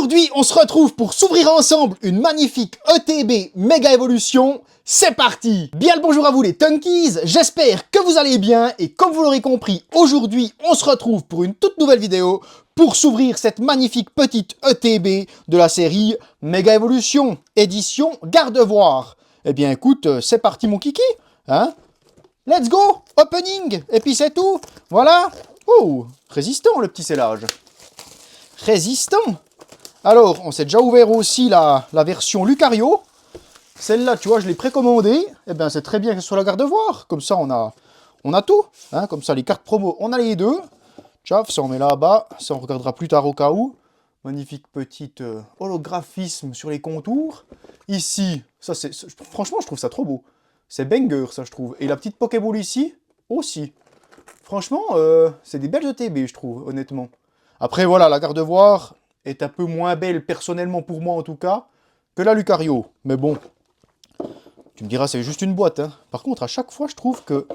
Aujourd'hui, on se retrouve pour s'ouvrir ensemble une magnifique ETB Méga Évolution. C'est parti! Bien le bonjour à vous les Tunkies, j'espère que vous allez bien et comme vous l'aurez compris, aujourd'hui, on se retrouve pour une toute nouvelle vidéo pour s'ouvrir cette magnifique petite ETB de la série Méga Évolution, édition Gardevoir. Eh bien écoute, c'est parti mon kiki, hein? Let's go! Opening! Et puis c'est tout! Voilà! Oh! Résistant le petit scellage. Résistant! Alors, on s'est déjà ouvert aussi la version Lucario. Celle-là, tu vois, je l'ai précommandée. Eh bien, c'est très bien qu'elle soit la Gardevoir. Comme ça, on a tout. Hein. Comme ça, les cartes promo, on a les deux. Tchaf, ça on met là-bas. Ça, on regardera plus tard au cas où. Magnifique petite holographisme sur les contours. Ici, ça c'est... Franchement, je trouve ça trop beau. C'est banger, ça, je trouve. Et la petite Pokéball ici, aussi. Franchement, c'est des belles ETB, je trouve, honnêtement. Après, voilà, la Gardevoir est un peu moins belle, personnellement pour moi en tout cas, que la Lucario. Mais bon, tu me diras, c'est juste une boîte. Hein. Par contre, à chaque fois, je trouve que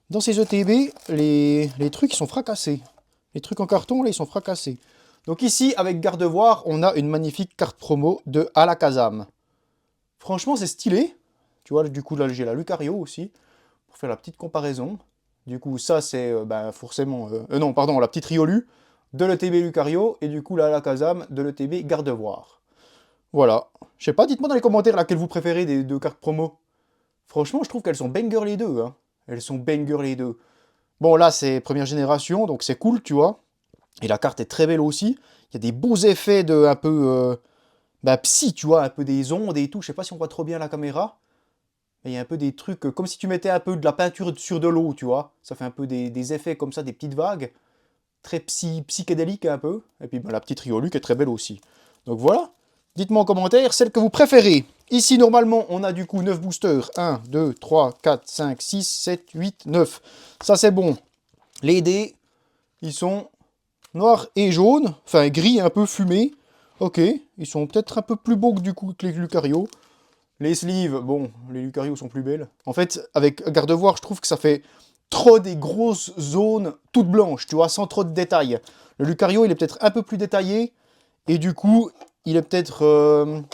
dans ces ETB, les trucs, ils sont fracassés. Les trucs en carton, là, ils sont fracassés. Donc ici, avec Gardevoir, on a une magnifique carte promo de Alakazam. Franchement, c'est stylé. Tu vois, du coup, là, j'ai la Lucario aussi, pour faire la petite comparaison. Du coup, ça, c'est forcément... non, pardon, la petite Riolu de l'ETB Lucario, et du coup, la Alakazam de l'ETB Gardevoir. Voilà. Je sais pas, dites-moi dans les commentaires laquelle vous préférez des deux cartes promo. Franchement, je trouve qu'elles sont banger les deux. Hein. Elles sont banger les deux. Bon, là, c'est première génération, donc c'est cool, tu vois. Et la carte est très belle aussi. Il y a des beaux effets de un peu... psy, tu vois, un peu des ondes et tout. Je sais pas si on voit trop bien la caméra. Mais il y a un peu des trucs, comme si tu mettais un peu de la peinture sur de l'eau, tu vois. Ça fait un peu des effets comme ça, des petites vagues. Très psychédélique un peu. Et puis la petite Riolu qui est très belle aussi. Donc voilà. Dites-moi en commentaire celle que vous préférez. Ici, normalement, on a du coup 9 boosters. 1, 2, 3, 4, 5, 6, 7, 8, 9. Ça, c'est bon. Les dés, ils sont noirs et jaunes. Enfin, gris un peu fumé. Ok. Ils sont peut-être un peu plus beaux que du coup que les Lucario. Les sleeves, bon, les Lucario sont plus belles. En fait, avec Gardevoir, je trouve que ça fait trop des grosses zones toutes blanches, tu vois, sans trop de détails. Le Lucario, il est peut-être un peu plus détaillé, et du coup, il est peut-être...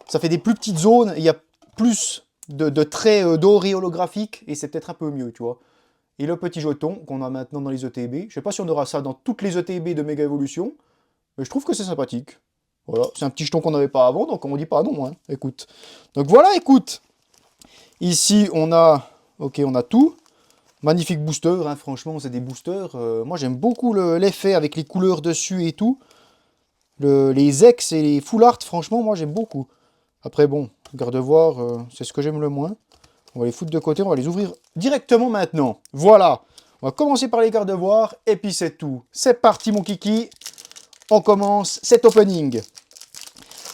ça fait des plus petites zones, il y a plus de traits dorés holographiques, et c'est peut-être un peu mieux, tu vois. Et le petit jeton qu'on a maintenant dans les ETB, je sais pas si on aura ça dans toutes les ETB de Méga Évolution, mais je trouve que c'est sympathique. Voilà, c'est un petit jeton qu'on n'avait pas avant, donc on dit pas non, hein, écoute. Donc voilà, écoute. Ici, on a... Ok, on a tout. Magnifique booster, hein, franchement, c'est des boosters. Moi, j'aime beaucoup l'effet avec les couleurs dessus et tout. Les ex et les full art, franchement, moi, j'aime beaucoup. Après, bon, Gardevoir, c'est ce que j'aime le moins. On va les foutre de côté, on va les ouvrir directement maintenant. Voilà. On va commencer par les Gardevoir, et puis c'est tout. C'est parti, mon kiki. On commence cet opening.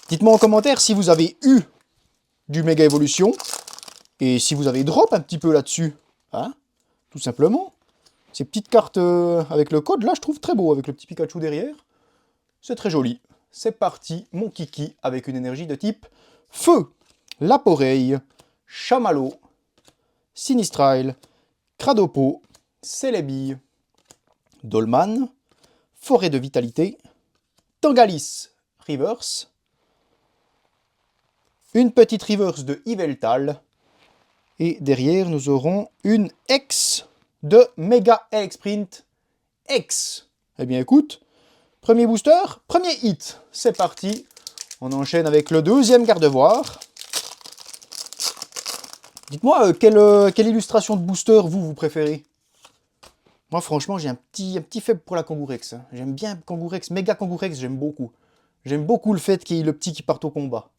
Dites-moi en commentaire si vous avez eu du Méga Évolution, et si vous avez drop un petit peu là-dessus. Hein? Tout simplement. Ces petites cartes avec le code, là, je trouve très beau, avec le petit Pikachu derrière. C'est très joli. C'est parti, mon kiki, avec une énergie de type Feu, Laporeille, Chamallow, Sinistrile, Cradopo, Celebi, Dolman, Forêt de Vitalité, Tangalis, Reverse, une petite Reverse de Yveltal, et derrière, nous aurons une X de Mega Sprint X. Eh bien, écoute, premier booster, premier hit. C'est parti. On enchaîne avec le deuxième Gardevoir. Dites-moi, quelle illustration de booster vous préférez? Moi, franchement, j'ai un petit faible pour la Kangourex. Hein. J'aime bien Kangourex, Méga Kangourex, j'aime beaucoup. J'aime beaucoup le fait qu'il y ait le petit qui parte au combat.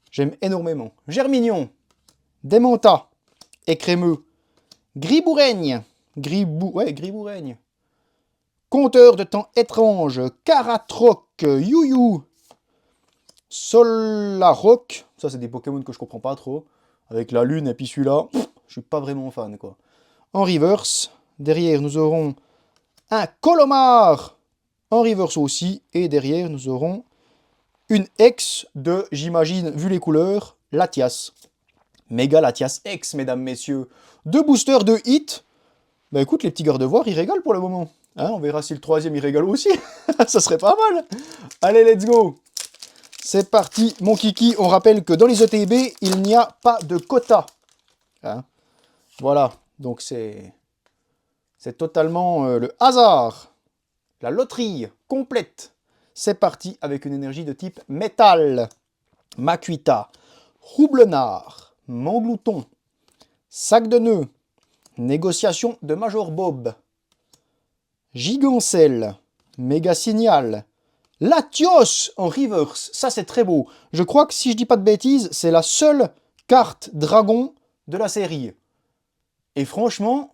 J'aime énormément. Germignon, Démenta, Écrémeux, Gribouraigne, Gribouraigne, Conteur de temps étrange, Caratroc, Youyou, Solaroc, ça c'est des Pokémon que je comprends pas trop, avec la lune et puis celui-là, je suis pas vraiment fan quoi. En reverse, derrière nous aurons un Colomar, en reverse aussi, et derrière nous aurons une X de, j'imagine, vu les couleurs, Latias. Méga Latias X, mesdames, messieurs. Deux boosters de hit. Bah écoute, les petits Gardevoir, ils régalent pour le moment. Hein, on verra si le troisième il régale aussi. Ça serait pas mal. Allez, let's go. C'est parti, mon kiki. On rappelle que dans les ETB, il n'y a pas de quota. Hein, voilà, donc c'est totalement le hasard. La loterie complète. C'est parti avec une énergie de type métal. Makuita, Roublenard, Manglouton, Sac de nœuds, Négociation de Major Bob, Gigancelle, Méga Signal, Latios en reverse. Ça, c'est très beau. Je crois que si je dis pas de bêtises, c'est la seule carte dragon de la série. Et franchement,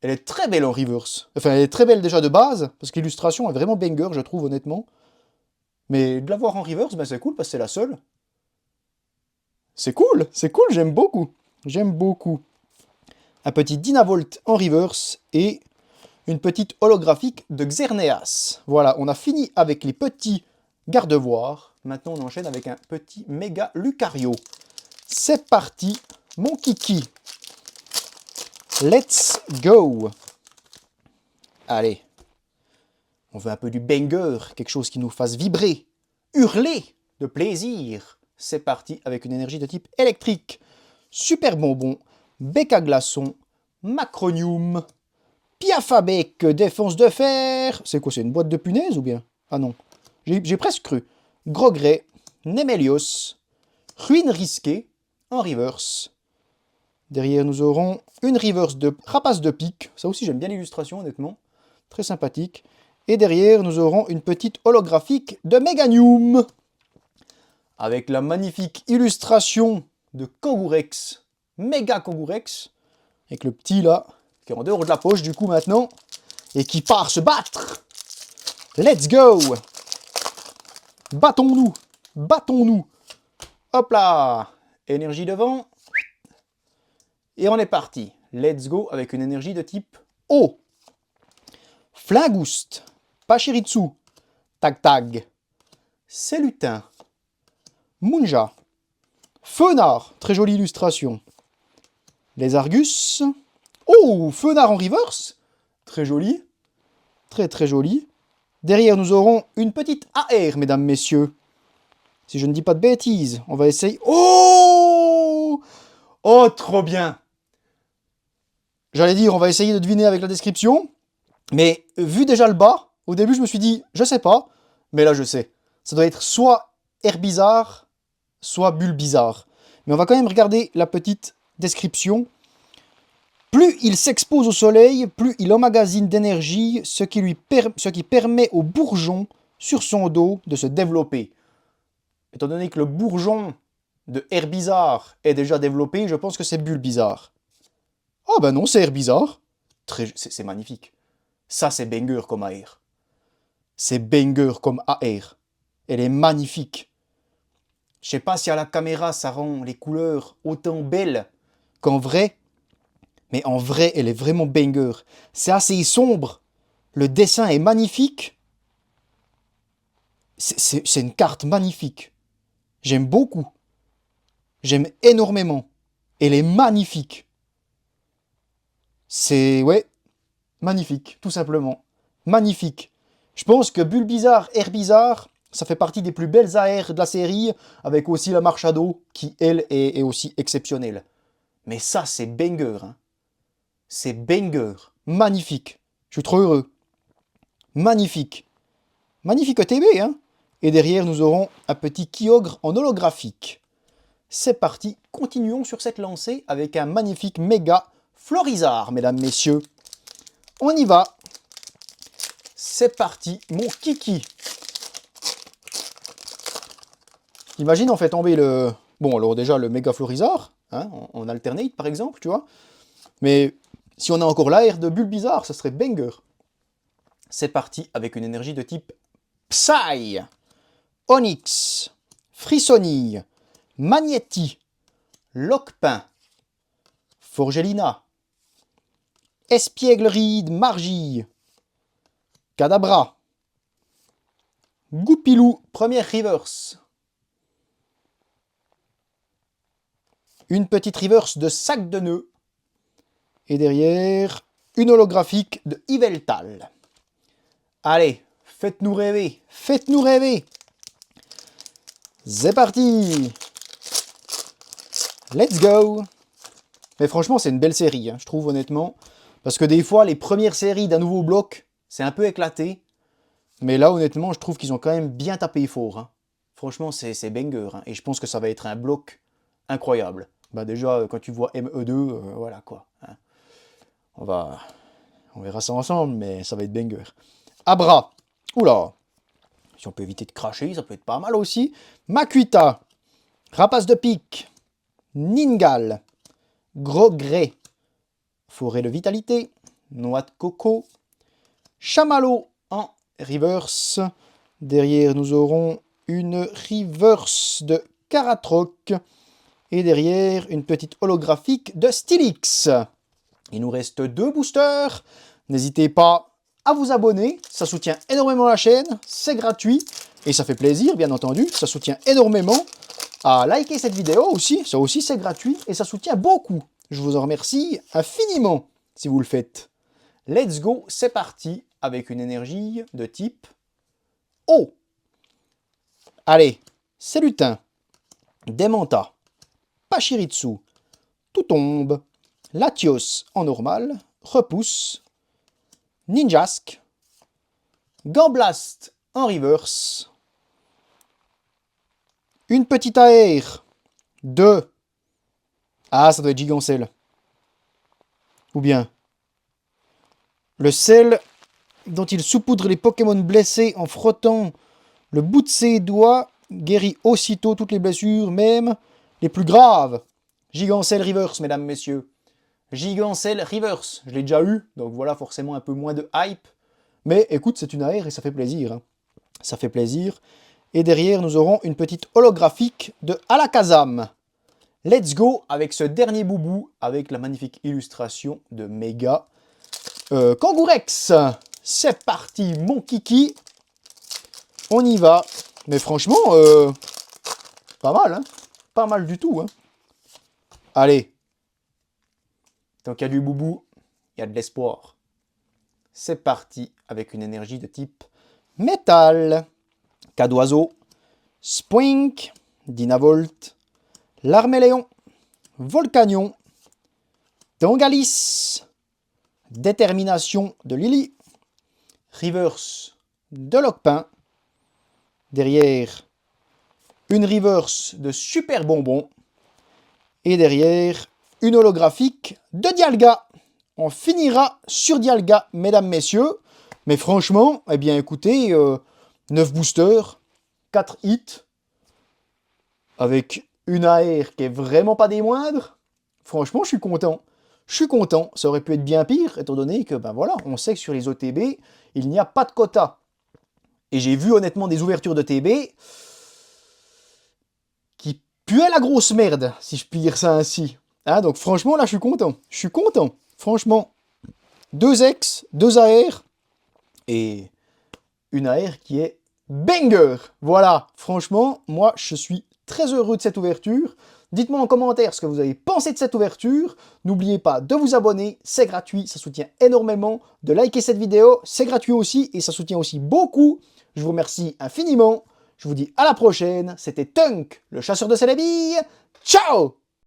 elle est très belle en reverse. Enfin, elle est très belle déjà de base, parce que l'illustration est vraiment banger, je trouve, honnêtement. Mais de la voir en reverse, ben, c'est cool, parce que c'est la seule. C'est cool, j'aime beaucoup. J'aime beaucoup. Un petit Dynavolt en reverse et une petite holographique de Xerneas. Voilà, on a fini avec les petits gardevoirs. Maintenant, on enchaîne avec un petit méga Lucario. C'est parti, mon kiki. Let's go. Allez. On veut un peu du banger, quelque chose qui nous fasse vibrer, hurler de plaisir. C'est parti avec une énergie de type électrique. Super bonbon, bec à glaçon, macronium, piafabec, défense de fer. C'est quoi, c'est une boîte de punaises ou bien? Ah non, j'ai presque cru. Grogray, Nemelios, ruine risquée, en reverse. Derrière, nous aurons une reverse de rapace de pique. Ça aussi, j'aime bien l'illustration, honnêtement. Très sympathique. Et derrière, nous aurons une petite holographique de Meganium. Avec la magnifique illustration de Kangourex. Méga Kangourex. Avec le petit là, qui est en dehors de la poche du coup maintenant. Et qui part se battre. Let's go. Battons-nous. Battons-nous. Hop là. Énergie devant. Et on est parti. Let's go avec une énergie de type eau. Flingouste, Pachiritsu, Tag Tag, Cellutin, Munja, Fenard, très jolie illustration. Les Argus. Oh, Fenard en reverse. Très joli. Très très joli. Derrière, nous aurons une petite AR, mesdames, messieurs. Si je ne dis pas de bêtises, on va essayer... Oh! Oh, trop bien! J'allais dire, on va essayer de deviner avec la description. Mais vu déjà le bas, au début je me suis dit, je sais pas, mais là je sais. Ça doit être soit Herbizarre, soit Bulbizarre. Mais on va quand même regarder la petite description. Plus il s'expose au soleil, plus il emmagasine d'énergie, ce qui permet au bourgeon sur son dos de se développer. Étant donné que le bourgeon de Herbizarre est déjà développé, je pense que c'est Bulbizarre. Ah ben non, c'est Herbizarre. C'est magnifique. Ça, c'est banger comme AR. C'est banger comme AR. Elle est magnifique. Je sais pas si à la caméra, ça rend les couleurs autant belles qu'en vrai. Mais en vrai, elle est vraiment banger. C'est assez sombre. Le dessin est magnifique. C'est une carte magnifique. J'aime beaucoup. J'aime énormément. Elle est magnifique. C'est... ouais. Magnifique, tout simplement. Magnifique. Je pense que Bulbizarre, Herbizarre, ça fait partie des plus belles AR de la série, avec aussi la marche à dos, qui, elle, est aussi exceptionnelle. Mais ça, c'est banger. Hein. C'est banger. Magnifique. Je suis trop heureux. Magnifique. Magnifique ETB, hein. Et derrière, nous aurons un petit Kyogre en holographique. C'est parti, continuons sur cette lancée avec un magnifique méga Florizarre, mesdames, messieurs. On y va. C'est parti, mon kiki. Imagine, on fait tomber le... Bon, alors déjà, le méga Florizarre, hein, en alternate, par exemple, tu vois. Mais si on a encore l'air de Bulbizarre, ça serait banger. C'est parti avec une énergie de type Psy, Onyx, Frissonille, Magnéti, Loquepin, Forgelina, Espiègleride, Margie, Kadabra, Goupilou, première reverse. Une petite reverse de Sac de nœuds. Et derrière, une holographique de Yveltal. Allez, faites-nous rêver, faites-nous rêver. C'est parti. Let's go. Mais franchement, c'est une belle série, hein, je trouve honnêtement. Parce que des fois, les premières séries d'un nouveau bloc, c'est un peu éclaté. Mais là, honnêtement, je trouve qu'ils ont quand même bien tapé fort. Hein. Franchement, c'est banger. Hein, et je pense que ça va être un bloc incroyable. Bah déjà, quand tu vois ME2, voilà quoi. Hein. On verra ça ensemble, mais ça va être banger. Abra. Oula. Si on peut éviter de cracher, ça peut être pas mal aussi. Makuita. Rapace de pique. Ningal. Gros grès. Forêt de vitalité. Noix de coco. Chamallow en reverse. Derrière, nous aurons une reverse de Karatroc. Et derrière, une petite holographique de Stylix. Il nous reste 2 boosters. N'hésitez pas à vous abonner. Ça soutient énormément la chaîne. C'est gratuit. Et ça fait plaisir, bien entendu. Ça soutient énormément. À liker cette vidéo aussi. Ça aussi, c'est gratuit. Et ça soutient beaucoup. Je vous en remercie infiniment si vous le faites. Let's go, c'est parti. Avec une énergie de type eau. Allez, c'est lutin. Demanta. Pachirisu. Tout tombe. Latios en normal. Repousse. Ninjask. Gamblast en reverse. Une petite AR de... Ah, ça doit être Gigancel. Ou bien... Le sel dont il saupoudre les Pokémon blessés en frottant le bout de ses doigts guérit aussitôt toutes les blessures, même les plus graves. Gigancel Reverse, mesdames, messieurs. Gigancel Reverse, je l'ai déjà eu, donc voilà forcément un peu moins de hype. Mais écoute, c'est une AR et ça fait plaisir. Hein. Ça fait plaisir. Et derrière, nous aurons une petite holographique de Alakazam. Let's go avec ce dernier boubou, avec la magnifique illustration de Mega Kangourex. C'est parti, mon kiki. On y va. Mais franchement, pas mal, hein. Pas mal du tout, hein. Allez. Tant qu'il y a du boubou, il y a de l'espoir. C'est parti avec une énergie de type métal. Cadoiseau, Spoink, Dynavolt, Larméléon, Volcanion, Tangalis, Détermination de Lily, Reverse de Lockpin, derrière une Reverse de Super Bonbon, et derrière une holographique de Dialga. On finira sur Dialga, mesdames, messieurs, mais franchement, eh bien écoutez, 9 boosters, 4 hits, avec une AR qui est vraiment pas des moindres, franchement, je suis content. Je suis content, ça aurait pu être bien pire, étant donné que, ben voilà, on sait que sur les OTB, il n'y a pas de quota. Et j'ai vu honnêtement des ouvertures de TB qui puaient la grosse merde, si je puis dire ça ainsi. Hein, donc franchement, là, je suis content. Je suis content. Franchement, 2 X, 2 AR, et une AR qui est banger. Voilà, franchement, moi, je suis très heureux de cette ouverture. Dites-moi en commentaire ce que vous avez pensé de cette ouverture. N'oubliez pas de vous abonner, c'est gratuit, ça soutient énormément. De liker cette vidéo, c'est gratuit aussi et ça soutient aussi beaucoup. Je vous remercie infiniment. Je vous dis à la prochaine. C'était Tunk, le chasseur de célébilles. Ciao!